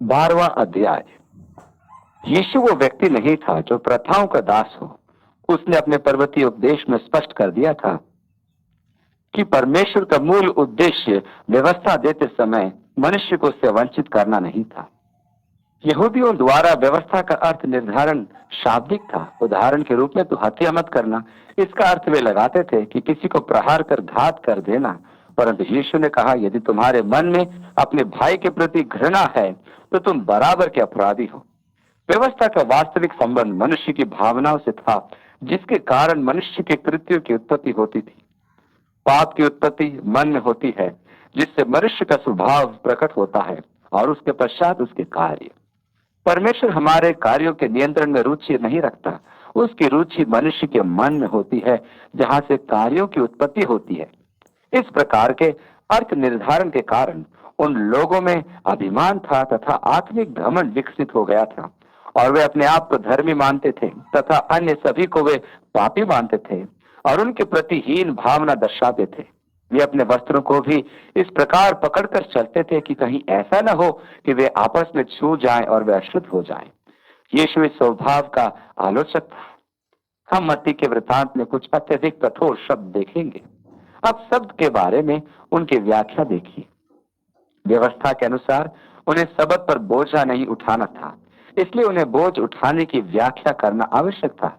12वां अध्याय। यीशु वो व्यक्ति नहीं था जो प्रथाओं का दास हो। उसने अपने पर्वतीय उपदेश में स्पष्ट कर दिया था कि परमेश्वर का मूल उद्देश्य व्यवस्था देते समय मनुष्य को उससे वंचित करना नहीं था। यहूदियों द्वारा व्यवस्था का अर्थ निर्धारण शाब्दिक था। उदाहरण के रूप में तो हत्या मत करना, इसका अर्थ वे लगाते थे कि किसी को प्रहार कर घात कर देना। परंतु यीशु ने कहा, यदि तुम्हारे मन में अपने भाई के प्रति घृणा है तो तुम बराबर के अपराधी हो। व्यवस्था का वास्तविक संबंध मनुष्य की भावनाओं से था, जिसके कारण मनुष्य के कृत्यों की उत्पत्ति होती थी। पाप की उत्पत्ति मन में होती है, जिससे मनुष्य का स्वभाव प्रकट होता है और उसके पश्चात उसके कार्य। परमेश्वर हमारे कार्यों के नियंत्रण में रुचि नहीं रखता। उसकी रुचि मनुष्य के मन में होती है, जहां से कार्यों की उत्पत्ति होती है। इस प्रकार के अर्थ निर्धारण के कारण उन लोगों में अभिमान था तथा आत्मिक घमंड विकसित हो गया था, और वे अपने आप को धर्मी मानते थे तथा अन्य सभी को वे पापी मानते थे और उनके प्रति हीन भावना दर्शाते थे। वे अपने वस्त्रों को भी इस प्रकार पकड़कर चलते थे कि कहीं ऐसा न हो कि वे आपस में छू जाएं और वे अशुद्ध हो जाएं। यीशु इस स्वभाव का आलोचक था। हम मत्ती के वृतांत में कुछ अत्यधिक कठोर शब्द देखेंगे। अब शब्द के बारे में उनकी व्याख्या देखिए। व्यवस्था के अनुसार उन्हें सबत पर बोझा नहीं उठाना था, इसलिए उन्हें बोझ उठाने की व्याख्या करना आवश्यक था।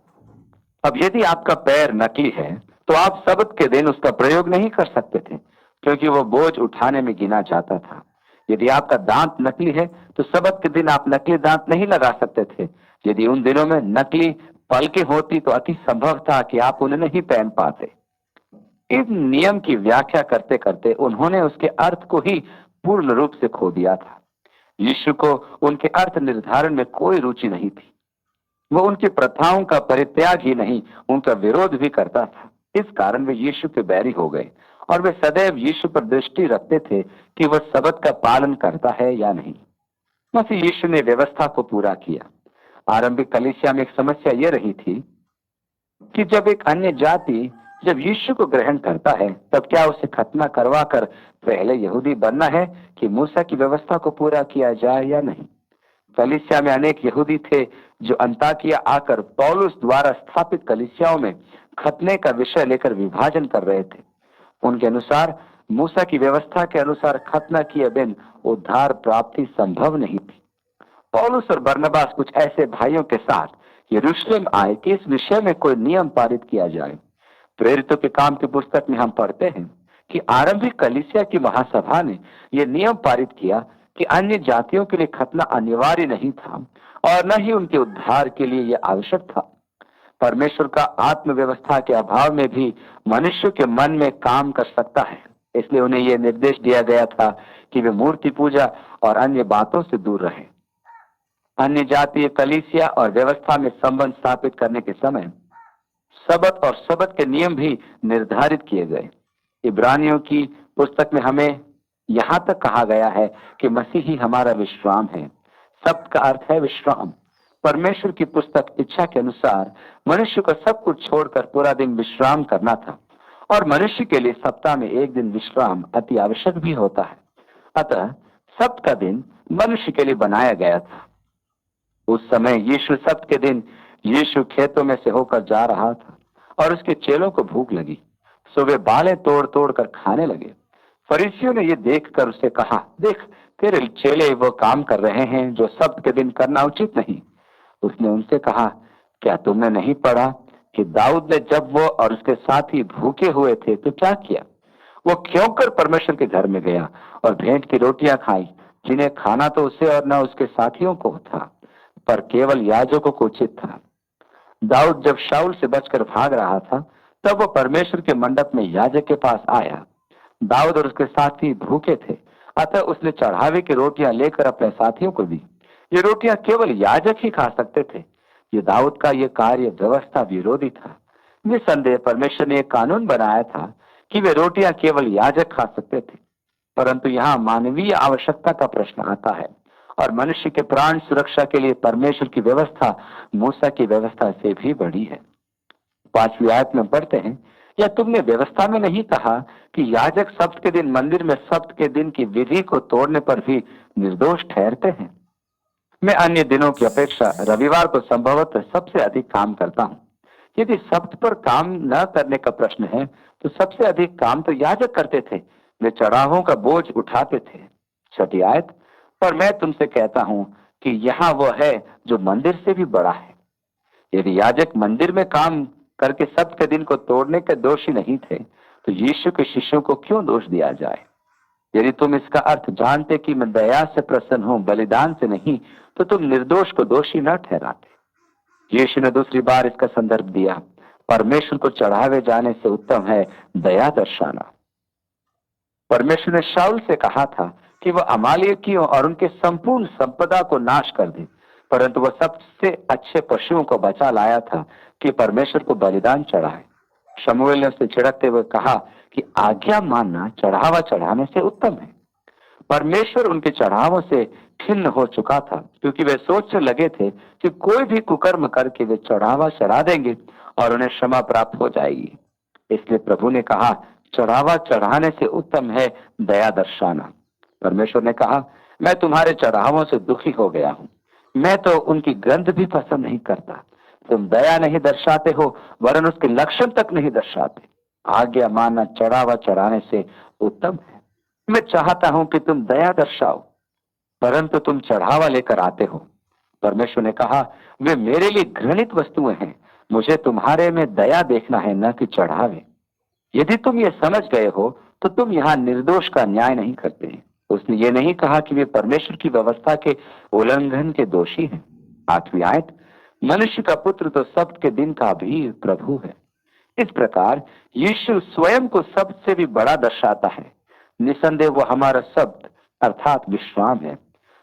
अब यदि आपका पैर नकली है तो आप सबत के दिन उसका प्रयोग नहीं कर सकते थे, क्योंकि वो बोझ उठाने में गिना जाता था। यदि आपका दांत नकली है तो सबत के दिन आप नकली दांत नहीं लगा सकते थे। यदि उन दिनों में नकली पलकें होती तो अति संभव था कि आप उन्हें नहीं पहन पाते। इस नियम की व्याख्या करते करते उन्होंने उसके अर्थ को ही पूर्ण रूप से खो दिया था। यीशु को उनके अर्थ निर्धारण में कोई रुचि नहीं थी। वो उनकी प्रथाओं का परित्याग ही नहीं, उनका विरोध भी करता था। इस कारण वे यीशु के बैरी हो गए और वे सदैव यीशु पर दृष्टि रखते थे कि वह सबत का पालन करता है या नहीं। मसीह यीशु ने व्यवस्था को पूरा किया। आरंभिक कलीसिया में एक समस्या यह रही थी कि जब एक अन्य जाति जब यीशु को ग्रहण करता है, तब क्या उसे खतना करवा कर पहले यहूदी बनना है कि मूसा की व्यवस्था को पूरा किया जाए या नहीं। कलीसिया में अनेक यहूदी थे जो अंताकिया आकर पौलुस द्वारा स्थापित कलीसियाओं में खतने का विषय लेकर विभाजन कर रहे थे। उनके अनुसार मूसा की व्यवस्था के अनुसार खतना किए बिन उद्धार प्राप्ति संभव नहीं थी। पौलुस और बरनबास कुछ ऐसे भाइयों के साथ यरूशलेम आए कि इस विषय में कोई नियम पारित किया जाए। प्रेरितों के काम की पुस्तक में हम पढ़ते हैं कि आरंभिक कलीसिया की महासभा ने यह नियम पारित किया कि अन्य जातियों के लिए खतना अनिवार्य नहीं था और न ही उनके उद्धार के लिए यह आवश्यक था। परमेश्वर का आत्म व्यवस्था के अभाव में भी मनुष्य के मन में काम कर सकता है, इसलिए उन्हें यह निर्देश दिया गया था कि वे मूर्ति पूजा और अन्य बातों से दूर रहें। अन्य जातीय कलीसिया और व्यवस्था में संबंध स्थापित करने के समय सबत और सबत के नियम भी निर्धारित किए गए। इब्रानियों की पुस्तक में हमें यहां तक कहा गया है कि मसीह ही हमारा विश्राम है। सबत का अर्थ है विश्राम। परमेश्वर की पुस्तक इच्छा के अनुसार मनुष्य को सब कुछ छोड़कर पूरा दिन विश्राम करना था, और मनुष्य के लिए सप्ताह में एक दिन विश्राम अति आवश्यक भी होता है। अतः सप्त का दिन मनुष्य के लिए बनाया गया था। उस समय यीशु सप्त के दिन यीशु खेतों में से होकर जा रहा था और उसके चेलों को भूख लगी, सो वे बालें तोड़ तोड़ कर खाने लगे। फरीसियों ने यह देखकर उसे कहा, देख, तेरे चेले वो काम कर रहे हैं जो सप्त के दिन करना उचित नहीं। उसने उनसे कहा, क्या तुमने नहीं पढ़ा कि दाऊद ने जब वो और उसके साथी भूखे हुए थे तो क्या किया? वो क्यों कर परमेश्वर के घर में गया और भेंट की रोटियां खाई, जिन्हें खाना तो उसे और न उसके साथियों को था, पर केवल याजकों को उचित था। दाऊद जब शाऊल से बचकर भाग रहा था, तब वो परमेश्वर के मंडप में याजक के पास आया। दाऊद और उसके साथी भूखे थे, अतः उसने चढ़ावे की रोटियां लेकर अपने साथियों को दी। ये रोटियां केवल याजक ही खा सकते थे। ये दाऊद का ये कार्य व्यवस्था विरोधी था। निसंदेह परमेश्वर ने एक कानून बनाया था कि वे रोटियां केवल याजक खा सकते थे, परंतु यहाँ मानवीय आवश्यकता का प्रश्न आता है और मनुष्य के प्राण सुरक्षा के लिए परमेश्वर की व्यवस्था मूसा की व्यवस्था से भी बड़ी है। 5वीं आयत में पढ़ते हैं, या तुमने व्यवस्था में नहीं कहा कि याजक सब्त के दिन मंदिर में सब्त के दिन की विधि को तोड़ने पर भी निर्दोष ठहरते हैं? मैं अन्य दिनों की अपेक्षा रविवार को संभवतः सबसे अधिक काम करता हूँ। यदि सब्त पर काम न करने का प्रश्न है तो सबसे अधिक काम तो याजक करते थे। वे चढ़ावों का बोझ उठाते थे। छठी आयत, पर मैं तुमसे कहता हूँ कि यहाँ वो है जो मंदिर से भी बड़ा है। यदि याजक मंदिर में काम करके सब्त के दिन को तोड़ने के दोषी नहीं थे तो यीशु के शिष्यों को क्यों दोष दिया जाए? यदि तुम इसका अर्थ जानते कि मैं दया से प्रसन्न हूं, बलिदान से नहीं, तो तुम निर्दोष को दोषी न ठहराते। यीशु ने दूसरी बार इसका संदर्भ दिया, परमेश्वर को चढ़ावे जाने से उत्तम है दया दर्शाना। परमेश्वर ने शाऊल से कहा था कि वह अमालेकियों और उनके संपूर्ण संपदा को नाश कर दे, परंतु वह सबसे अच्छे पशुओं को बचा लाया था कि परमेश्वर को बलिदान चढ़ाए। शमूएल ने उससे छिड़कते हुए कहा कि आज्ञा मानना चढ़ावा चढ़ाने से उत्तम है। परमेश्वर उनके चढ़ावों से खिन्न हो चुका था, क्योंकि वे सोचने लगे थे कि कोई भी कुकर्म करके वे चढ़ावा चढ़ा देंगे और उन्हें क्षमा प्राप्त हो जाएगी। इसलिए प्रभु ने कहा, चढ़ावा चढ़ाने से उत्तम है दया दर्शाना। परमेश्वर ने कहा, मैं तुम्हारे चढ़ावों से दुखी हो गया हूँ, मैं तो उनकी गंध भी पसंद नहीं करता। तुम दया नहीं दर्शाते हो, वरन उसके लक्षण तक नहीं दर्शाते। आज्ञा मानना चढ़ावा चढ़ाने से उत्तम है। मैं चाहता हूं कि तुम दया दर्शाओ, परंतु तुम चढ़ावा लेकर आते हो। परमेश्वर ने कहा, वे मेरे लिए घृणित वस्तुएं हैं, मुझे तुम्हारे में दया देखना है, न कि चढ़ावे। यदि तुम ये समझ गए हो तो तुम यहाँ निर्दोष का न्याय नहीं करते। उसने ये नहीं कहा कि वे परमेश्वर की व्यवस्था के उल्लंघन के दोषी हैं। 8वीं आयत, मनुष्य का पुत्र तो सब्त के दिन का भी प्रभु है। इस प्रकार यीशु स्वयं को सबसे भी बड़ा दर्शाता है। निसंदेह वो हमारा सब्त अर्थात विश्राम है।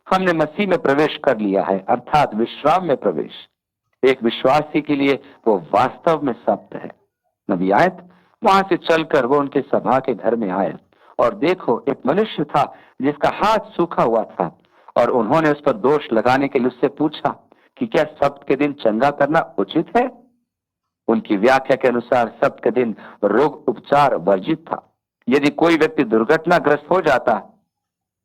हमने मसीह में प्रवेश कर लिया है, अर्थात विश्राम में प्रवेश। एक विश्वासी के लिए वो वास्तव में सब्त है। 9वीं आयत, वहां से चलकर वो उनके सभा के घर में आए और देखो, एक मनुष्य था जिसका हाथ सूखा हुआ था, और उन्होंने उस पर दोष लगाने के लिए उससे पूछा कि क्या सब्त के दिन चंगा करना उचित है? उनकी व्याख्या के अनुसार सब्त के दिन रोग उपचार वर्जित था। यदि कोई व्यक्ति दुर्घटनाग्रस्त हो जाता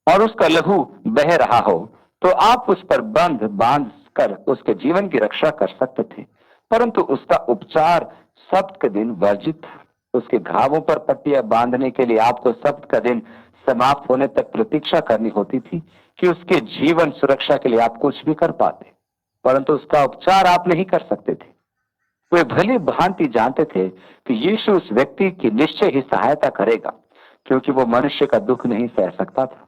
और उसका लहू बह रहा हो तो आप उस पर बंध बांध कर उसके जीवन की रक्षा कर सकते थे, परंतु उसका उपचार सब्त के दिन वर्जित था। उसके घावों पर पट्टियां बांधने के लिए आपको सब्त का दिन समाप्त होने तक प्रतीक्षा करनी होती थी कि उसके जीवन सुरक्षा के लिए आप कुछ भी कर पाते, परंतु उसका उपचार आप नहीं कर सकते थे। वे भली भांति जानते थे कि यीशु उस व्यक्ति की निश्चय ही सहायता करेगा, क्योंकि वो मनुष्य का दुख नहीं सह सकता था।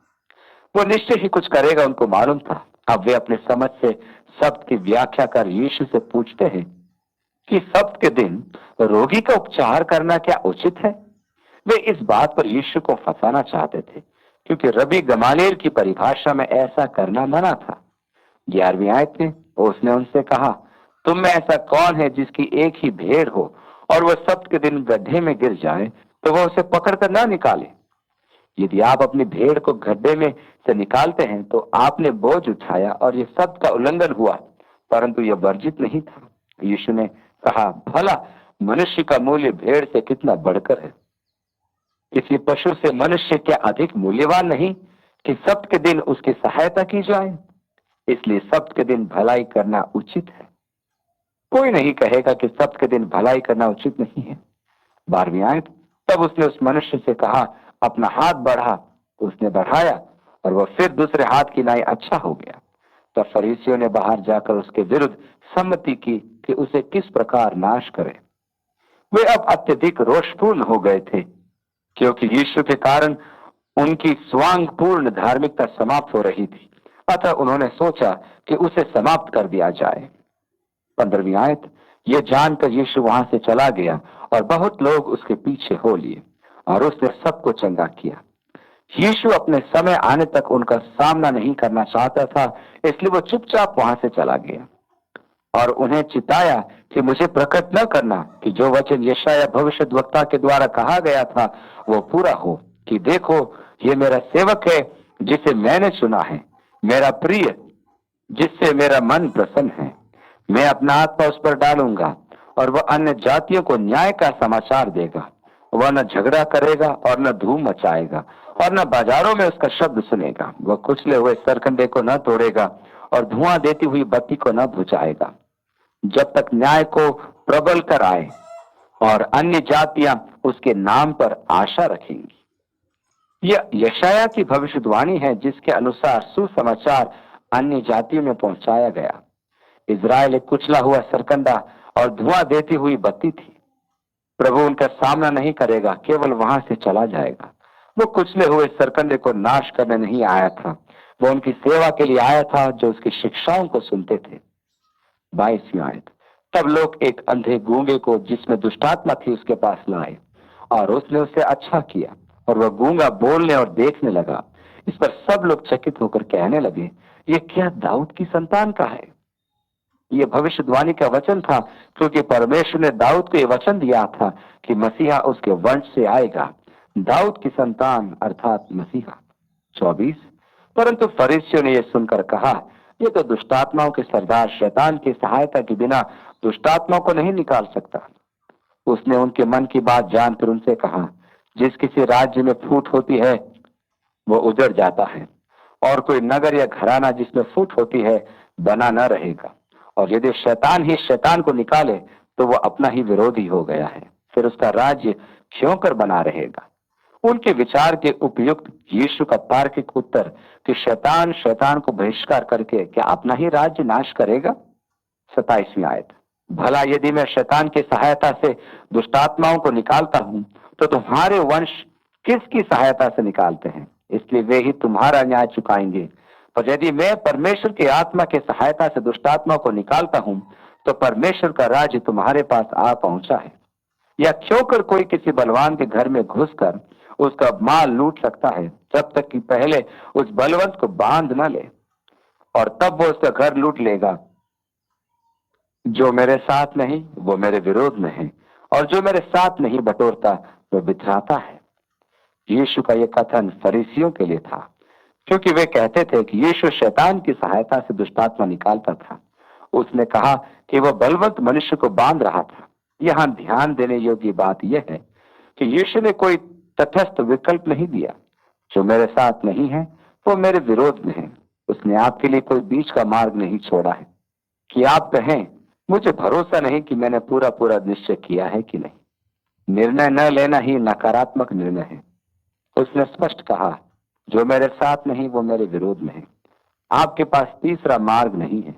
वो निश्चय ही कुछ करेगा, उनको मालूम था। अब वे अपने समझ से सब्त की व्याख्या कर यीशु से पूछते हैं कि सब्त के दिन रोगी का उपचार करना क्या उचित है? वे इस बात पर यीशु को फंसाना चाहते थे, क्योंकि रबी गमालियल की परिभाषा में ऐसा करना मना था। 11वीं आयत में उसने उनसे कहा, तुम में ऐसा कौन है जिसकी एक ही भेड़ हो और वह सब्त के दिन गड्ढे में गिर जाए तो वह उसे पकड़कर ना निकाले? यदि आप अपनी भेड़ को गड्ढे में से निकालते हैं तो आपने बोझ उठाया और यह सब्त का उल्लंघन हुआ, परंतु यह वर्जित नहीं था। यीशु ने कहा, भला मनुष्य का मूल्य भेड़ से कितना बढ़कर है? किसी पशु से मनुष्य क्या अधिक मूल्यवान नहीं कि सब्त के दिन उसकी सहायता की जाए? इसलिए सब्त के दिन भलाई करना उचित है। कोई नहीं कहेगा कि सब्त के दिन भलाई करना उचित नहीं है। 12वीं आयत, तब उसने उस मनुष्य से कहा, अपना हाथ बढ़ा। उसने बढ़ाया और वह फिर दूसरे हाथ की नाई अच्छा हो गया। तब फरीसियों ने बाहर जाकर उसके विरुद्ध सम्मति की कि उसे किस प्रकार नाश करें। वे अब अत्यधिक रोषपूर्ण हो गए थे, क्योंकि यीशु के कारण उनकी स्वांगपूर्ण धार्मिकता समाप्त हो रही थी। अतः उन्होंने सोचा कि उसे समाप्त कर दिया जाए। 15वीं आयत, यह जानकर यीशु वहां से चला गया और बहुत लोग उसके पीछे हो लिए और उसने सबको चंगा किया। यीशु अपने समय आने तक उनका सामना नहीं करना चाहता था, इसलिए वो चुपचाप वहां से चला गया और उन्हें चिताया कि मुझे प्रकट न करना कि जो वचन यशायाह भविष्यद्वक्ता के द्वारा कहा गया था वो पूरा हो, कि देखो, ये मेरा सेवक है जिसे मैंने चुना है, मेरा प्रिय जिससे मेरा मन प्रसन्न है। मैं अपना आत्मा उस पर डालूंगा और वह अन्य जातियों को न्याय का समाचार देगा। वह न झगड़ा करेगा और न धूम मचाएगा और न बाजारों में उसका शब्द सुनेगा। वह कुचले हुए सरकंडे को न तोड़ेगा और धुआं देती हुई बत्ती को न बुझाएगा, जब तक न्याय को प्रबल कर आए और अन्य जातियां उसके नाम पर आशा रखेंगी। यह यशाया की भविष्यवाणी है, जिसके अनुसार सुसमाचार अन्य जातियों में पहुंचाया गया। इज़राइल एक कुचला हुआ सरकंडा और धुआं देती हुई बत्ती थी। प्रभु उनका सामना नहीं करेगा, केवल वहां से चला जाएगा। वो कुचले हुए सरकंडे को नाश करने नहीं आया था, वो उनकी सेवा के लिए आया था जो उसकी शिक्षाओं को सुनते थे। 22वीं आयत। तब लोग एक अंधे गूंगे को, जिसमें दुष्टात्मा थी, उसके पास लाए और उसने उसे अच्छा किया और वह गूंगा बोलने और देखने लगा। इस पर सब लोग चकित होकर कहने लगे, ये क्या दाऊद की संतान का है? ये भविष्यवाणी का वचन था, क्योंकि परमेश्वर ने दाऊद को यह वचन दिया था कि मसीहा उसके वंश से आएगा, दाऊद की संतान अर्थात मसीहा। 24। परंतु फरीसियों ने यह सुनकर कहा, ये तो दुष्टात्माओं के सरदार शैतान की सहायता के बिना दुष्टात्माओं को नहीं निकाल सकता। उसने उनके मन की बात जानकर उनसे कहा, जिस किसी राज्य में फूट होती है वो उजड़ जाता है, और कोई नगर या घराना जिसमें फूट होती है बना न रहेगा। और यदि शैतान ही शैतान को निकाले तो वह अपना ही विरोधी हो गया है, फिर उसका राज्य क्यों कर बना रहेगा? उनके विचार के उपयुक्त यीशु का तार्किक उत्तर कि शैतान शैतान को बहिष्कार करके क्या अपना ही राज्य नाश करेगा? 27वीं आयत। भला यदि मैं शैतान की सहायता से दुष्टात्माओं को निकालता हूं तो तुम्हारे वंश किसकी सहायता से निकालते हैं? इसलिए वे ही तुम्हारा न्याय चुकाएंगे। पर यदि मैं परमेश्वर की आत्मा की सहायता से दुष्टात्मा को निकालता हूं तो परमेश्वर का राज्य तुम्हारे पास आ पहुंचा है। या क्यों कर कोई किसी बलवान के घर में घुसकर उसका माल लूट सकता है, जब तक कि पहले उस बलवंत को बांध न ले, और तब वो उसका घर लूट लेगा। जो मेरे साथ नहीं वो मेरे विरोध में है, और जो मेरे साथ नहीं बटोरता वो बिथराता है। यीशु का यह कथन फरीसियों के लिए था, क्योंकि वे कहते थे कि यीशु शैतान की सहायता से दुष्टात्मा निकालता था। उसने कहा कि वह बलवंत मनुष्य को बांध रहा था। यहाँ ध्यान देने योग्य बात यह है कि यीशु ने कोई तटस्थ विकल्प नहीं दिया। जो मेरे साथ नहीं है वो मेरे विरोध में है। उसने आपके लिए कोई बीच का मार्ग नहीं छोड़ा है कि आप कहें, मुझे भरोसा नहीं कि मैंने पूरा पूरा निश्चय किया है कि नहीं। निर्णय न लेना ही नकारात्मक निर्णय है। उसने स्पष्ट कहा, जो मेरे साथ नहीं वो मेरे विरोध में है। आपके पास तीसरा मार्ग नहीं है,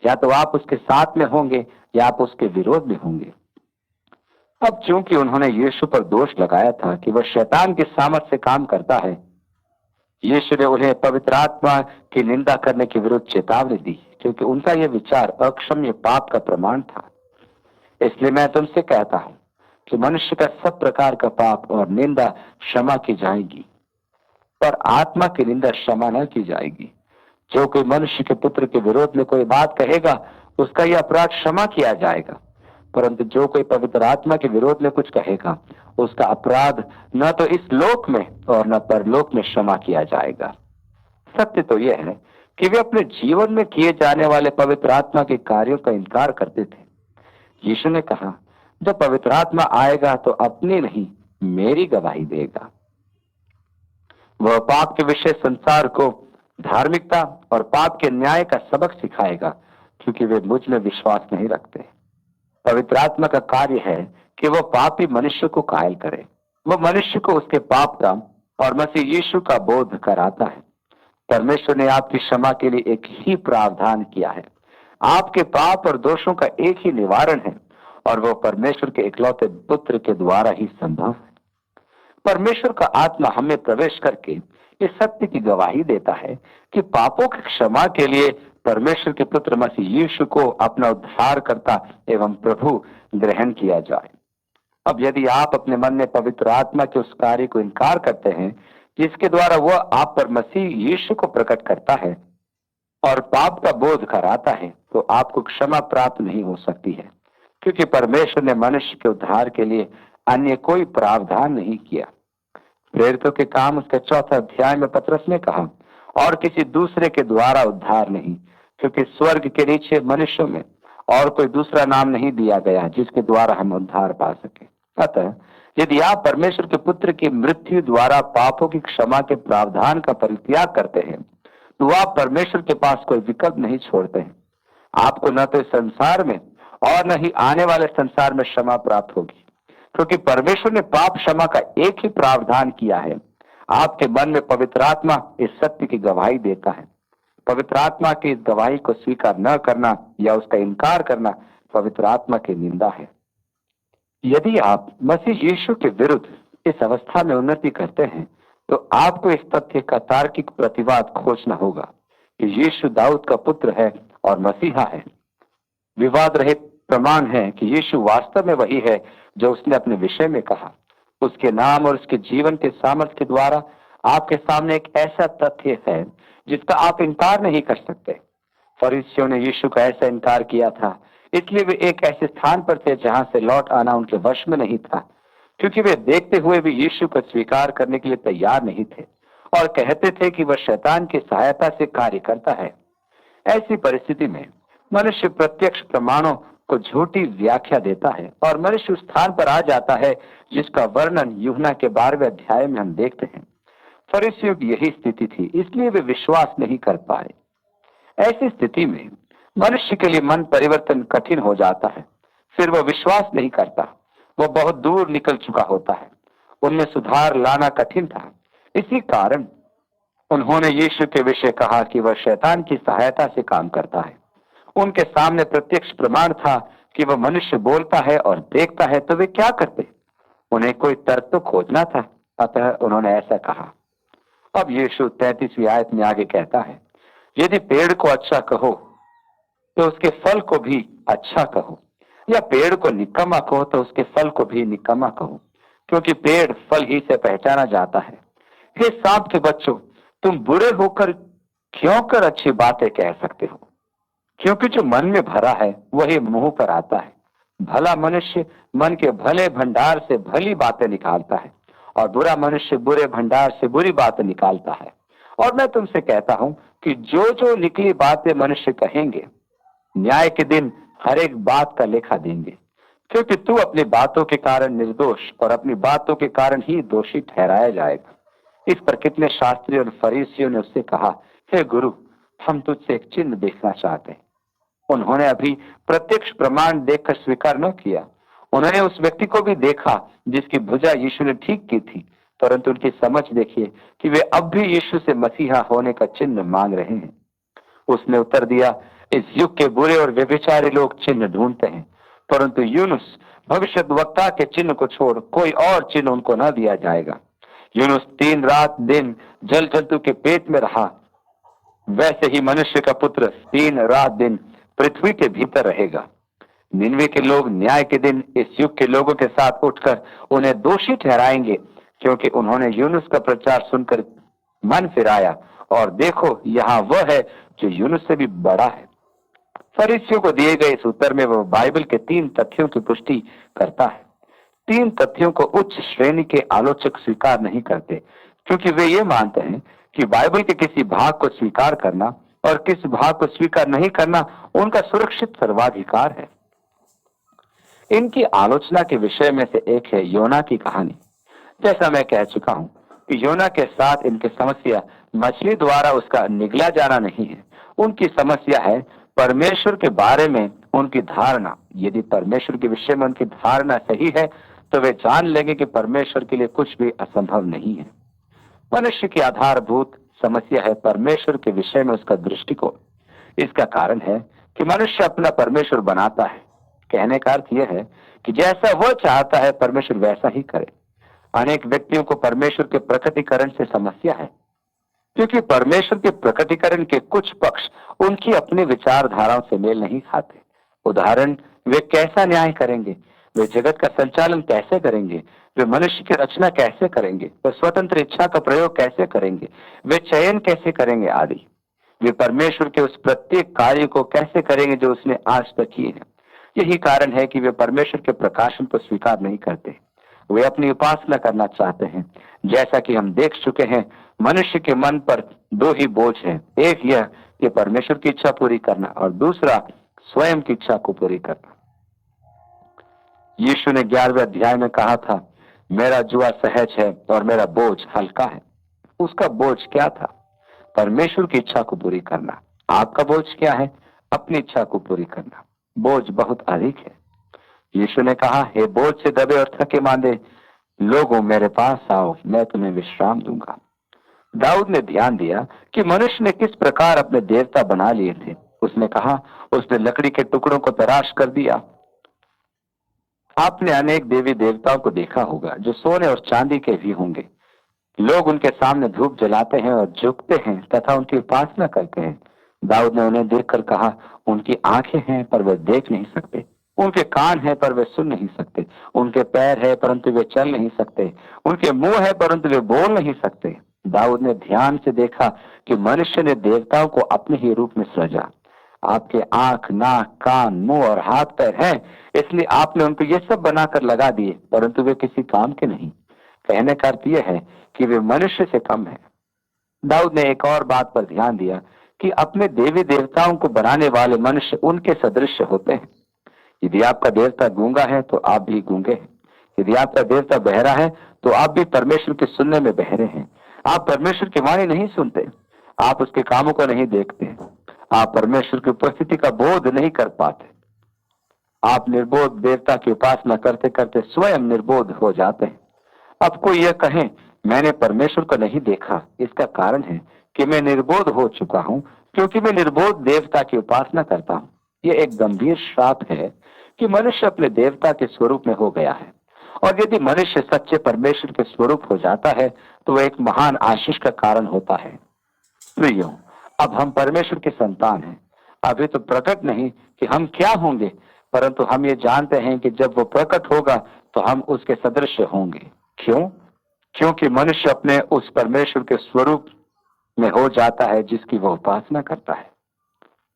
या तो आप उसके साथ में होंगे या आप उसके विरोध में होंगे। अब चूंकि उन्होंने यीशु पर दोष लगाया था कि वह शैतान की सामर्थ से काम करता है, यीशु ने उन्हें पवित्र आत्मा की निंदा करने के विरुद्ध चेतावनी दी, क्योंकि उनका यह विचार अक्षम्य पाप का प्रमाण था। इसलिए मैं तुमसे कहता हूं कि मनुष्य का सब प्रकार का पाप और निंदा क्षमा की जाएगी, पर आत्मा की निंदा क्षमा न की जाएगी। जो कोई मनुष्य के पुत्र के विरोध में कोई बात कहेगा उसका यह अपराध क्षमा किया जाएगा, परंतु जो कोई पवित्र आत्मा के विरोध में कुछ कहेगा उसका अपराध न तो इस लोक में और न परलोक में क्षमा किया जाएगा। सत्य तो यह है कि वे अपने जीवन में किए जाने वाले पवित्र आत्मा के कार्यों का इनकार करते थे। यीशु ने कहा, जब पवित्र आत्मा आएगा तो अपनी नहीं मेरी गवाही देगा। वह पाप के विषय संसार को धार्मिकता और पाप के न्याय का सबक सिखाएगा, क्योंकि वे मुझ में विश्वास नहीं रखते। पवित्र आत्मा का कार्य है कि वह पापी मनुष्य को कायल करे। वह मनुष्य को उसके पाप का और मसीह यीशु का बोध कराता है। परमेश्वर ने आपकी क्षमा के लिए एक ही प्रावधान किया है। आपके पाप और दोषों का एक ही निवारण है, और वह परमेश्वर के इकलौते पुत्र के द्वारा ही संभव है। परमेश्वर का आत्मा हमें प्रवेश करके इस सत्य की गवाही देता है कि पापों की क्षमा के लिए परमेश्वर के पुत्र मसीह यीशु को अपना उद्धारकर्ता एवं प्रभु ग्रहण किया जाए। अब यदि आप अपने मन में पवित्र आत्मा के उस कार्य को इनकार करते हैं जिसके द्वारा वह आप पर मसीह यीशु को प्रकट करता है और पाप का बोध कराता है, तो आपको क्षमा प्राप्त नहीं हो सकती है, क्योंकि परमेश्वर ने मनुष्य के उद्धार के लिए अन्य कोई प्रावधान नहीं किया। प्रेरितों के काम उसके 4 अध्याय में पतरस ने कहा, और किसी दूसरे के द्वारा उद्धार नहीं, क्योंकि स्वर्ग के नीचे मनुष्यों में और कोई दूसरा नाम नहीं दिया गया जिसके द्वारा हम उद्धार पा सके। अतः यदि आप परमेश्वर के पुत्र की मृत्यु द्वारा पापों की क्षमा के प्रावधान का परित्याग करते हैं, तो आप परमेश्वर के पास कोई विकल्प नहीं छोड़ते हैं। आपको न तो इस संसार में और न ही आने वाले संसार में क्षमा प्राप्त होगी, क्योंकि परमेश्वर ने पाप क्षमा का एक ही प्रावधान किया है। आपके मन में पवित्र आत्मा इस सत्य की गवाही देता है। पवित्र आत्मा की इस गवाही को स्वीकार न करना या उसका इनकार करना पवित्र आत्मा की निंदा है। यदि आप मसीह यीशु के विरुद्ध इस अवस्था में उन्नति करते हैं, तो आपको इस तथ्य का तार्किक प्रतिवाद खोजना होगा कि यीशु दाऊद का पुत्र है और मसीहा है। विवाद रहित प्रमाण है कि यीशु वास्तव में वही है जो उसने अपने विषय में कहा। उसके नाम और उसके जीवन के सामर्थ्य के द्वारा आपके सामने एक ऐसा तथ्य है जिसका आप इनकार नहीं कर सकते। फरीसियों ने यीशु का ऐसा इनकार किया था, इसलिए वे एक ऐसे स्थान पर थे जहां से लौट आना उनके वश में नहीं था, क्योंकि वे देखते हुए भी यीशु को स्वीकार करने के लिए तैयार नहीं थे और कहते थे कि वह शैतान की सहायता से कार्य करता है। ऐसी परिस्थिति में मनुष्य प्रत्यक्ष प्रमाणों को झूठी व्याख्या देता है और मनुष्य उस स्थान पर आ जाता है जिसका वर्णन यूहन्ना के 12वें अध्याय में हम देखते हैं। फरीसियों की यही स्थिति थी, इसलिए वे विश्वास नहीं कर पाए। ऐसी स्थिति में मनुष्य के लिए मन परिवर्तन कठिन हो जाता है। फिर वह विश्वास नहीं करता, वह बहुत दूर निकल चुका होता है। उनमें सुधार लाना कठिन था। इसी कारण उन्होंने यीशु के विषय कहा कि वह शैतान की सहायता से काम करता है। उनके सामने प्रत्यक्ष प्रमाण था कि वह मनुष्य बोलता है और देखता है, तो वे क्या करते? उन्हें कोई तर्क तो खोजना था, अतः उन्होंने ऐसा कहा। अब यीशु 33वीं आयत में आगे कहता है, यदि पेड़ को अच्छा कहो तो उसके फल को भी अच्छा कहो, या पेड़ को निकम्मा कहो तो उसके फल को भी निकम्मा कहो, क्योंकि पेड़ फल ही से पहचाना जाता है। हे सांप के बच्चों, तुम बुरे होकर क्यों कर अच्छी बातें कह सकते हो? क्योंकि जो मन में भरा है वही मुंह पर आता है। भला मनुष्य मन के भले भंडार से भली बातें निकालता है और बुरा मनुष्य बुरे भंडार से बुरी बातें निकालता है। और मैं तुमसे कहता हूं कि जो जो निकली बातें मनुष्य कहेंगे, न्याय के दिन हर एक बात का लेखा देंगे, क्योंकि तू अपनी बातों के कारण निर्दोष और अपनी बातों के कारण ही दोषी ठहराया जाएगा। इस पर कितने शास्त्री और फरीसियों ने उससे कहा, हे गुरु, हम तुझसे एक चिन्ह देखना चाहते हैं। उन्होंने अभी प्रत्यक्ष प्रमाण देखकर स्वीकार न किया। उन्होंने उस व्यक्ति को भी देखा जिसकी भुजा यीशु ने ठीक की थी, परंतु उनकी समझ देखिए कि वे अब भी यीशु से मसीहा होने का चिन्ह मांग रहे हैं। उसने उत्तर दिया, इस युग के बुरे और व्यभिचारी लोग चिन्ह ढूंढते हैं, परंतु यूनुस भविष्यद्वक्ता के चिन्ह को छोड़ कोई और चिन्ह उनको न दिया जाएगा। यूनुस 3 रात दिन जल जंतु के पेट में रहा, वैसे ही मनुष्य का पुत्र 3 रात दिन पृथ्वी के भीतर रहेगा। निनवे के लोग न्याय के दिन इस युग के लोगों के साथ उठकर उन्हें दोषी ठहराएंगे, क्योंकि उन्होंने यूनुस का प्रचार सुनकर मन फिराया, और देखो यहाँ वह है जो यूनुस से भी बड़ा है। फरीसियों को दिए गए इस उत्तर में वह बाइबल के 3 तथ्यों की पुष्टि करता है। 3 तथ्यों को उच्च श्रेणी के आलोचक स्वीकार नहीं करते, क्योंकि वे ये मानते हैं कि बाइबल के किसी भाग को स्वीकार करना और किस भाग को स्वीकार नहीं करना उनका सुरक्षित सर्वाधिकार है। इनकी आलोचना के विषय में से एक है योना की कहानी। जैसा मैं कह चुका हूं कि योना के साथ इनकी समस्या मछली द्वारा उसका निगला जाना नहीं है। उनकी समस्या है परमेश्वर के बारे में उनकी धारणा। यदि परमेश्वर के विषय में उनकी धारणा सही है तो वे जान लेंगे कि परमेश्वर के लिए कुछ भी असंभव नहीं है। मनुष्य की आधारभूत समस्या है परमेश्वर के विषय में उसका दृष्टिकोण। इसका कारण है कि मनुष्य अपना परमेश्वर बनाता है। कहने का अर्थ यह है कि जैसा वह चाहता है परमेश्वर वैसा ही करे। अनेक व्यक्तियों को परमेश्वर के प्रकटीकरण से समस्या है, क्योंकि परमेश्वर के प्रकटीकरण के कुछ पक्ष उनकी अपनी विचारधाराओं से मेल नहीं खाते। उदाहरण, वे कैसा न्याय करेंगे, वे जगत का संचालन कैसे करेंगे, वे मनुष्य की रचना कैसे करेंगे, वे स्वतंत्र इच्छा का प्रयोग कैसे करेंगे, वे चयन कैसे करेंगे आदि। वे परमेश्वर के उस प्रत्येक कार्य को कैसे करेंगे जो उसने आज तक किए हैं। यही कारण है कि वे परमेश्वर के प्रकाशन को स्वीकार नहीं करते। वे अपनी उपासना करना चाहते हैं। जैसा कि हम देख चुके हैं, मनुष्य के मन पर 2 ही बोझ हैं, एक यह कि परमेश्वर की इच्छा पूरी करना और दूसरा स्वयं की इच्छा को पूरी करना। यीशु ने 11वें अध्याय में कहा था, मेरा जुआ सहज है और मेरा बोझ हल्का है। उसका बोझ क्या था? परमेश्वर की इच्छा को पूरी करना। आपका बोझ क्या है? अपनी इच्छा को पूरी करना। बोझ बहुत अधिक है। यीशु ने कहा, हे बोझ से दबे और थके मांदे लोगों, मेरे पास आओ, मैं तुम्हें विश्राम दूंगा। दाऊद ने ध्यान दिया कि मनुष्य ने किस प्रकार अपने देवता बना लिए थे। उसने कहा, उसने लकड़ी के टुकड़ों को तराश कर दिया। आपने अनेक देवी देवताओं को देखा होगा जो सोने और चांदी के भी होंगे। लोग उनके सामने धूप जलाते हैं और झुकते हैं तथा उनकी उपासना करते हैं। दाऊद ने उन्हें देखकर कहा, उनकी आंखें हैं पर वे देख नहीं सकते, उनके कान हैं पर वे सुन नहीं सकते, उनके पैर है परंतु वे चल नहीं सकते, उनके मुंह है परंतु वे बोल नहीं सकते। दाऊद ने ध्यान से देखा कि मनुष्य ने देवताओं को अपने ही रूप में सृजा। आपके आंख, नाक, कान, मुंह और हाथ पैर हैं, इसलिए आपने उनको ये सब बनाकर लगा दिए, परंतु वे किसी काम के नहीं। कहने का अर्थ यह है कि वे मनुष्य से कम है। दाऊद ने एक और बात पर ध्यान दिया कि अपने देवी देवताओं को बनाने वाले मनुष्य उनके सदृश होते हैं। यदि आपका देवता गूंगा है तो आप भी गूंगे हैं। यदि आपका देवता बहरा है तो आप भी परमेश्वर के सुनने में बहरे हैं। आप परमेश्वर की वाणी नहीं सुनते, आप उसके कामों को नहीं देखते, आप परमेश्वर की उपस्थिति का बोध नहीं कर पाते। आप निर्बोध देवता की उपासना करते करते स्वयं निर्बोध हो जाते हैं। अब कोई यह कहे, मैंने परमेश्वर को नहीं देखा, इसका कारण है कि मैं निर्बोध हो चुका हूं, क्योंकि मैं निर्बोध देवता की उपासना करता हूं। यह एक गंभीर श्राप है कि मनुष्य अपने देवता के स्वरूप में हो गया है। और यदि मनुष्य सच्चे परमेश्वर के स्वरूप हो जाता है तो वह एक महान आशीष का कारण होता है। प्रियो, अब हम परमेश्वर के संतान हैं। अभी तो प्रकट नहीं कि हम क्या होंगे, परंतु हम ये जानते हैं कि जब वो प्रकट होगा तो हम उसके सदृश होंगे। क्यों? क्योंकि मनुष्य अपने उस परमेश्वर के स्वरूप में हो जाता है जिसकी वह उपासना करता है।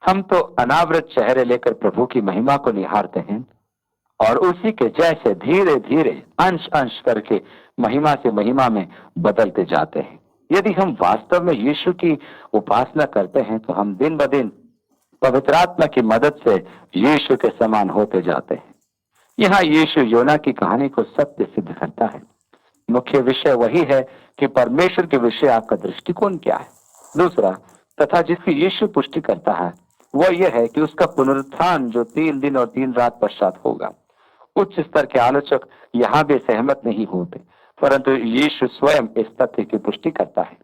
हम तो अनावृत चेहरे लेकर प्रभु की महिमा को निहारते हैं और उसी के जैसे धीरे धीरे अंश अंश करके महिमा से महिमा में बदलते जाते हैं। यदि हम वास्तव में यीशु की उपासना करते हैं तो हम दिन ब दिन पवित्र आत्मा की मदद से यीशु के समान होते जाते हैं। यहाँ यीशु योना की कहानी को सत्य सिद्ध करता है। मुख्य विषय वही है कि परमेश्वर के विषय आपका दृष्टिकोण क्या है। दूसरा तथा जिसकी यीशु पुष्टि करता है वह यह है कि उसका पुनरुत्थान जो 3 दिन और 3 रात पश्चात होगा। उच्च स्तर के आलोचक यहाँ भी सहमत नहीं होते, परंतु यीशु स्वयं इस तथ्य की पुष्टि करता है।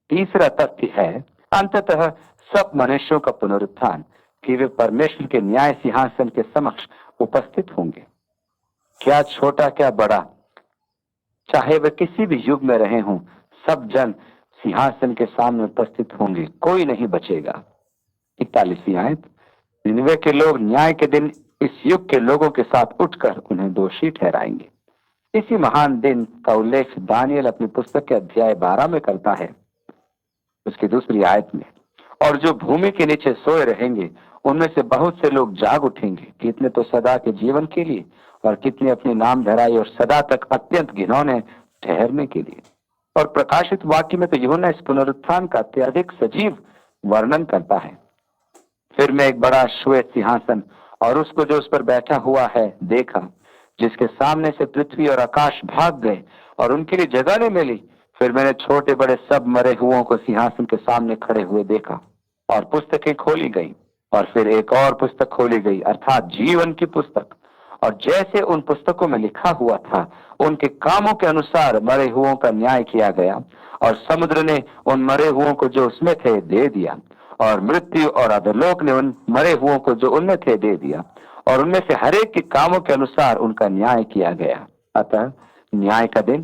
तीसरा तथ्य है अंततः सब मनुष्यों का पुनरुत्थान, कि वे परमेश्वर के न्याय सिंहासन के समक्ष उपस्थित होंगे। क्या छोटा क्या बड़ा, चाहे वे किसी भी युग में रहे हों, सब जन सिंहासन के सामने उपस्थित होंगे, कोई नहीं बचेगा। 41वीं आयत, निनवे के लोग न्याय के दिन इस युग के लोगों के साथ उठकर उन्हें दोषी ठहराएंगे। इसी महान दिन का उल्लेख दानियल अपनी पुस्तक के अध्याय 12 में करता है, उसकी 2री आयत में। और जो भूमि के नीचे सोए रहेंगे उनमें से बहुत से लोग जाग उठेंगे, कितने तो सदा के जीवन के लिए और कितने अपनी नाम धराई और सदा तक अत्यंत घिनौने ठहरने के लिए। और प्रकाशित वाक्य में तो यूहन्ना इस पुनरुत्थान का अत्यधिक सजीव वर्णन करता है। फिर मैं एक बड़ा श्वेत सिंहासन और उसको जो उस पर बैठा हुआ है देखा, जिसके सामने से पृथ्वी और आकाश भाग गए और उनके लिए जगह नहीं मिली। फिर मैंने छोटे बड़े सब मरे हुओं को सिंहासन के सामने खड़े हुए देखा और पुस्तकें खोली गई। और फिर एक और पुस्तक खोली गई, अर्थात जीवन की पुस्तक। और जैसे उन पुस्तकों में लिखा हुआ था उनके कामों के अनुसार मरे हुओं का न्याय किया गया। और समुद्र ने उन मरे हुओं को जो उसमें थे दे दिया, और मृत्यु और अधोलोक ने उन मरे हुओं को जो उनमें थे दे दिया, और उनमें से हरेक के कामों के अनुसार उनका न्याय किया गया। अतः न्याय का दिन,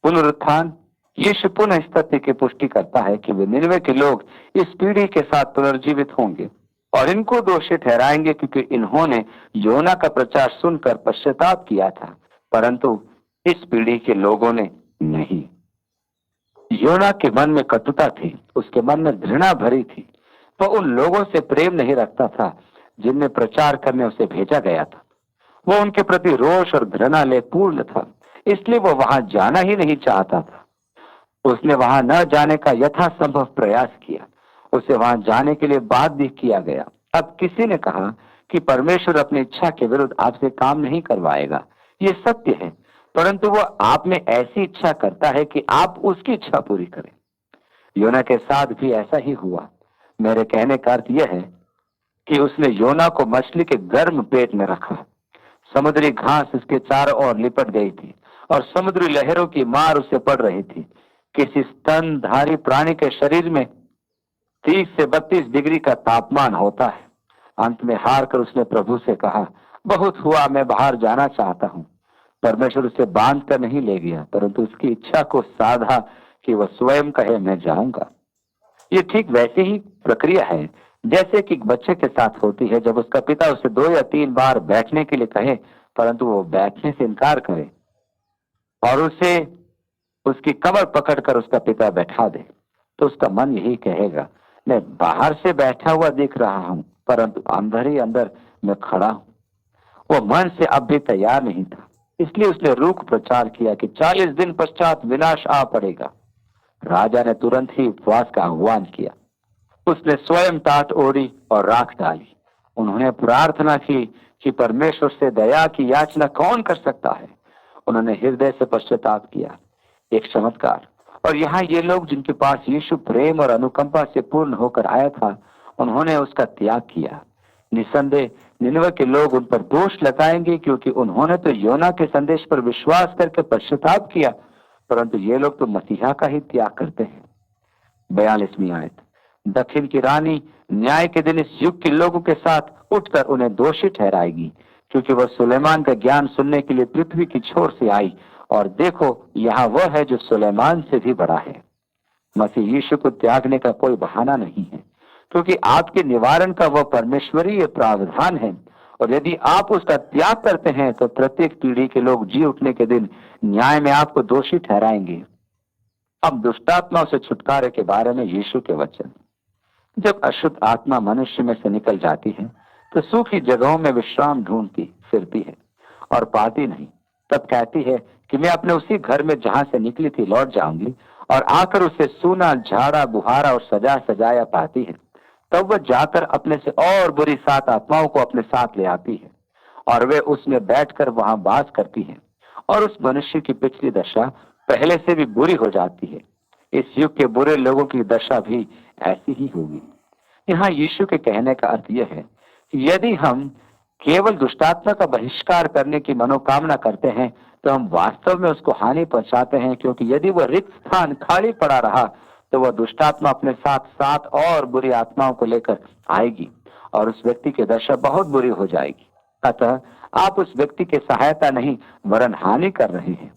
पुनरुत्थान, यीशु पुनः इस तथ्य की पुष्टि करता है कि वे निनवे के लोग इस पीढ़ी के साथ पुनर्जीवित होंगे और इनको दोषी ठहराएंगे, क्योंकि इन्होंने योना का प्रचार सुनकर पश्चाताप किया था, परंतु इस पीढ़ी के लोगों ने नहीं। योना के मन में कटुता थी, उसके मन में घृणा भरी थी। तो उन लोगों से प्रेम नहीं रखता था जिनमें प्रचार करने उसे भेजा गया था। वो उनके प्रति रोष और घृणा ले पूर्ण था, इसलिए वो वहां जाना ही नहीं चाहता था। उसने वहां न जाने का यथासंभव प्रयास किया, उसे वहां जाने के लिए बाध्य किया गया। अब किसी ने कहा कि परमेश्वर अपनी इच्छा के विरुद्ध आपसे काम नहीं करवाएगा। ये सत्य है, परंतु वो आप में ऐसी इच्छा करता है कि आप उसकी इच्छा पूरी करें। योना के साथ भी ऐसा ही हुआ। मेरे कहने का अर्थ यह है कि उसने योना को मछली के गर्म पेट में रखा। समुद्री घास उसके चारों ओर लिपट गई थी और समुद्री लहरों की मार उसे पड़ रही थी। किसी स्तनधारी प्राणी के शरीर में 30 से 32 डिग्री का तापमान होता है। अंत में हार कर उसने प्रभु से कहा, बहुत हुआ, मैं बाहर जाना चाहता हूँ। परमेश्वर उसे बांध कर नहीं ले गया, परंतु उसकी इच्छा को साधा कि वह स्वयं कहे, मैं जाऊंगा। ये ठीक वैसी ही प्रक्रिया है जैसे कि एक बच्चे के साथ होती है। जब उसका पिता उसे 2 या 3 बार बैठने के लिए कहे, परंतु वो बैठने से इनकार करे और उसे उसकी कमर पकड़कर उसका पिता बैठा दे, तो उसका मन यही कहेगा, मैं बाहर से बैठा हुआ दिख रहा हूं, परंतु अंदर ही अंदर मैं खड़ा हूं। वो मन से अब भी तैयार नहीं था, इसलिए उसने रूख प्रचार किया कि 40 दिन पश्चात विनाश आ पड़ेगा। राजा ने तुरंत ही उपवास का आह्वान किया। उसने स्वयं टाट ओढ़ी और राख डाली। उन्होंने प्रार्थना की कि परमेश्वर से दया की याचना कौन कर सकता है। उन्होंने हृदय से पश्चाताप किया। एक चमत्कार। और यहाँ ये लोग जिनके पास यीशु प्रेम और अनुकंपा से पूर्ण होकर आया था, उन्होंने उसका त्याग किया। निसंदेह निनवे के लोग उन पर दोष लगाएंगे, क्योंकि उन्होंने तो योना के संदेश पर विश्वास करके पश्चाताप किया, परंतु ये लोग तो मसीहा का ही त्याग करते हैं। 42वीं आयत। दक्षिण की रानी न्याय के दिन इस युग के लोगों के साथ उठकर उन्हें दोषी ठहराएगी, क्योंकि वह सुलेमान का ज्ञान सुनने के लिए पृथ्वी की छोर से आई, और देखो यहाँ वह है जो सुलेमान से भी बड़ा है। मसीह यीशु को त्यागने का कोई बहाना नहीं है, क्योंकि आपके निवारण का वह परमेश्वरीय प्रावधान है। और यदि आप उसका त्याग करते हैं तो प्रत्येक पीढ़ी के लोग जी उठने के दिन न्याय में आपको दोषी ठहराएंगे। अब दुष्टात्मा से छुटकारे के बारे में यीशु के वचन। जब अशुद्ध आत्मा मनुष्य में से निकल जाती है तो सूखी जगहों में विश्राम ढूंढती फिरती है और पाती नहीं। तब कहती है कि मैं अपने उसी घर में जहां से निकली थी लौट जाऊंगी, और आकर उसे सूना, झाड़ा बुहारा और सजा सजाया पाती है। तब वह जाकर अपने से और बुरी 7 आत्माओं को अपने साथ ले आती है, और वे उसमें बैठकर वहां वास करती हैं, और उस मनुष्य की पिछली दशा पहले से भी बुरी हो जाती है। इस युग के बुरे लोगों की दशा भी ऐसी ही होगी। यहाँ यीशु के कहने का अर्थ यह है कि यदि हम केवल दुष्टात्मा का बहिष्कार करने की मनोकामना करते हैं तो हम वास्तव में उसको हानि पहुंचाते हैं, क्योंकि यदि वह रिक्त स्थान खाली पड़ा रहा तो वह दुष्टात्मा अपने साथ 7 और बुरी आत्माओं को लेकर आएगी और उस व्यक्ति की दशा बहुत बुरी हो जाएगी। अतः आप उस व्यक्ति की सहायता नहीं वरन हानि कर रहे हैं।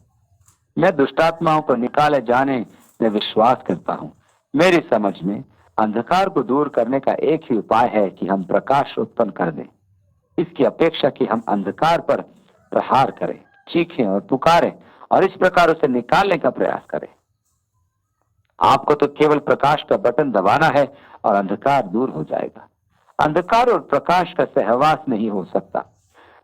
मैं दुष्टात्माओं को निकाले जाने में विश्वास करता हूँ। मेरी समझ में अंधकार को दूर करने का एक ही उपाय है कि हम प्रकाश उत्पन्न कर दें, इसकी अपेक्षा कि हम अंधकार पर प्रहार करें, चीखें और पुकारें और इस प्रकार उसे निकालने का प्रयास करें। आपको तो केवल प्रकाश का बटन दबाना है और अंधकार दूर हो जाएगा। अंधकार और प्रकाश का सहवास नहीं हो सकता।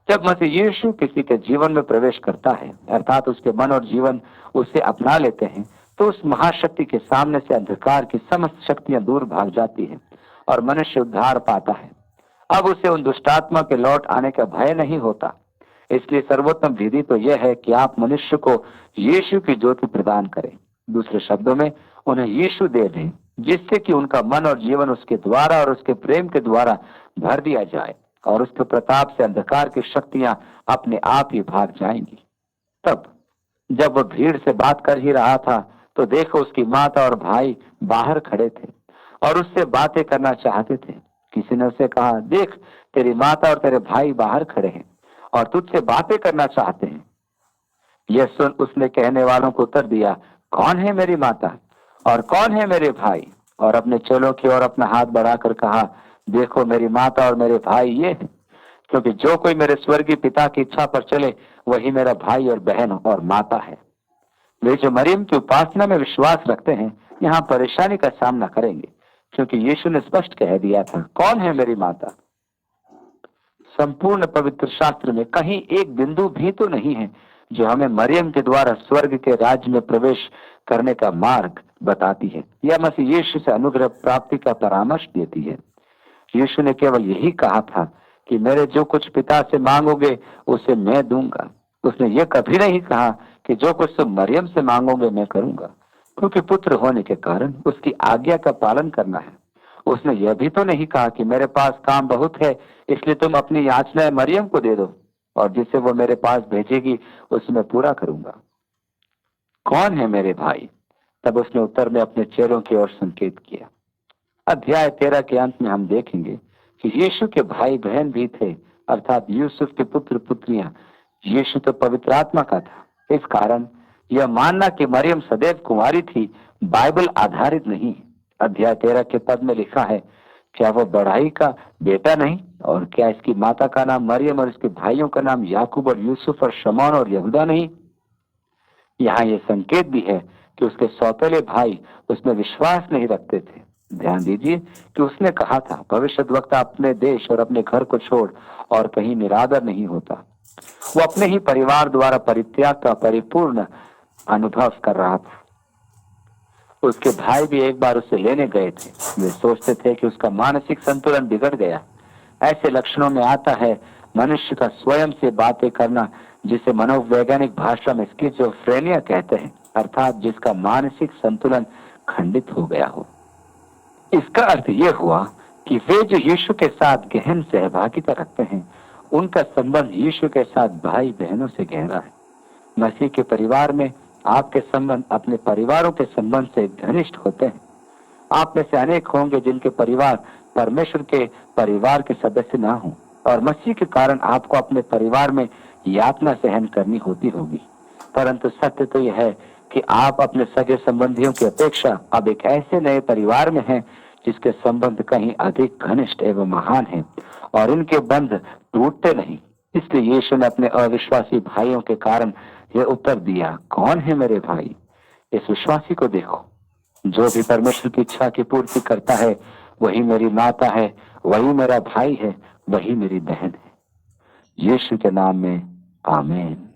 जब मसीह यीशु किसी के जीवन में प्रवेश करता है, अर्थात उसके मन और जीवन उसे अपना लेते हैं, तो उस महाशक्ति के सामने से अंधकार की समस्त शक्तियां दूर भाग जाती हैं और मनुष्य उद्धार पाता है। अब उसे उन दुष्टात्मा के लौट आने का भय नहीं होता। इसलिए सर्वोत्तम विधि तो यह है कि आप मनुष्य को यीशु की ज्योति प्रदान करें। दूसरे शब्दों में उन्हें यीशु दे दें, जिससे कि उनका मन और जीवन उसके द्वारा और उसके प्रेम के द्वारा भर दिया जाए और उसके प्रताप से अंधकार की शक्तियां अपने आप ही भाग जाएंगी। तब जब वह भीड़ से बात कर ही रहा था तो देखो उसकी माता और भाई बाहर खड़े थे और उससे बातें करना चाहते थे। किसी ने उसे कहा, देख तेरी माता और तेरे भाई बाहर खड़े हैं और तुझसे बातें करना चाहते हैं। यह सुन उसने कहने वालों को उत्तर दिया, कौन है मेरी माता और कौन है मेरे भाई? और अपने चेलों की ओर अपना हाथ बढ़ाकर कहा, देखो मेरी माता और मेरे भाई ये हैं, क्योंकि जो कोई मेरे स्वर्गीय पिता की इच्छा पर चले वही मेरा भाई और बहन और माता है। वे जो मरियम की उपासना में विश्वास रखते हैं यहाँ परेशानी का सामना करेंगे, क्योंकि यीशु ने स्पष्ट कह दिया था, कौन है मेरी माता? संपूर्ण पवित्र शास्त्र में कहीं एक बिंदु भी तो नहीं है जो हमें मरियम के द्वारा स्वर्ग के राज्य में प्रवेश करने का मार्ग बताती है या मसीह यीशु से अनुग्रह प्राप्ति का परामर्श देती है। यीशु ने केवल यही कहा था कि मेरे जो कुछ पिता से मांगोगे उसे मैं दूंगा। उसने ये कभी नहीं कहा कि जो कुछ तुम मरियम से मांगोगे मैं करूंगा, क्योंकि पुत्र होने के कारण उसकी आज्ञा का पालन करना है। उसने यह भी तो नहीं कहा कि मेरे पास काम बहुत है, इसलिए तुम अपनी याचनाएं मरियम को दे दो और जिसे वो मेरे पास भेजेगी उसे मैं पूरा करूंगा। कौन है मेरे भाई? तब उसने उत्तर में अपने चेहरों की ओर संकेत किया। अध्याय 13 के अंत में हम देखेंगे कि यीशु के भाई बहन भी थे, अर्थात यूसुफ के पुत्र पुत्रियां। यीशु तो पवित्र आत्मा का था। इस कारण यह मानना कि मरियम सदैव कुंवारी थी बाइबल आधारित नहीं। अध्याय 13 के पद में लिखा है, क्या वह बढ़ाई का बेटा नहीं? और क्या इसकी माता का नाम मरियम और इसके भाइयों का नाम याकूब और यूसुफ और शमौन और यहूदा नहीं? यहाँ ये संकेत भी है कि उसके सौतेले भाई उसमें विश्वास नहीं रखते थे। ध्यान दीजिए कि उसने कहा था, भविष्यद्वक्ता अपने देश और अपने घर को छोड़ और कहीं निरादर नहीं होता। वो अपने ही परिवार द्वारा परित्याग का परिपूर्ण अनुभव कर रहा था। उसके भाई भी एक बार उसे लेने गए थे। वे सोचते थे कि उसका मानसिक संतुलन बिगड़ गया। ऐसे लक्षणों में आता है मनुष्य का स्वयं से बातें करना, जिसे मनोवैज्ञानिक भाषा में स्किज़ोफ्रेनिया कहते हैं, अर्थात जिसका मानसिक संतुलन खंडित हो गया हो। इसका अर्थ यह हुआ कि वे जो यीशु के साथ गहन सहभागिता रखते हैं, उनका संबंध यीशु के साथ भाई बहनों से गहरा है। मसीह के परिवार में आपके संबंध अपने परिवारों के संबंध से घनिष्ठ होते हैं। आप में से अनेक होंगे जिनके परिवार परमेश्वर के परिवार के सदस्य ना हो, और मसीह के कारण आपको अपने परिवार में यातना सहन करनी होती होगी। परंतु सत्य तो यह है कि आप अपने सगे संबंधियों की अपेक्षा अब एक ऐसे नए परिवार में हैं जिसके संबंध कहीं अधिक घनिष्ठ एवं महान हैं, और इनके बंध टूटते नहीं। इसलिए यीशु ने अपने अविश्वासी भाइयों के कारण यह उत्तर दिया, कौन है मेरे भाई? इस विश्वासी को देखो। जो भी परमेश्वर की इच्छा की पूर्ति करता है वही मेरी माता है, वही मेरा भाई है, वही मेरी बहन है। यीशु के नाम में आमीन।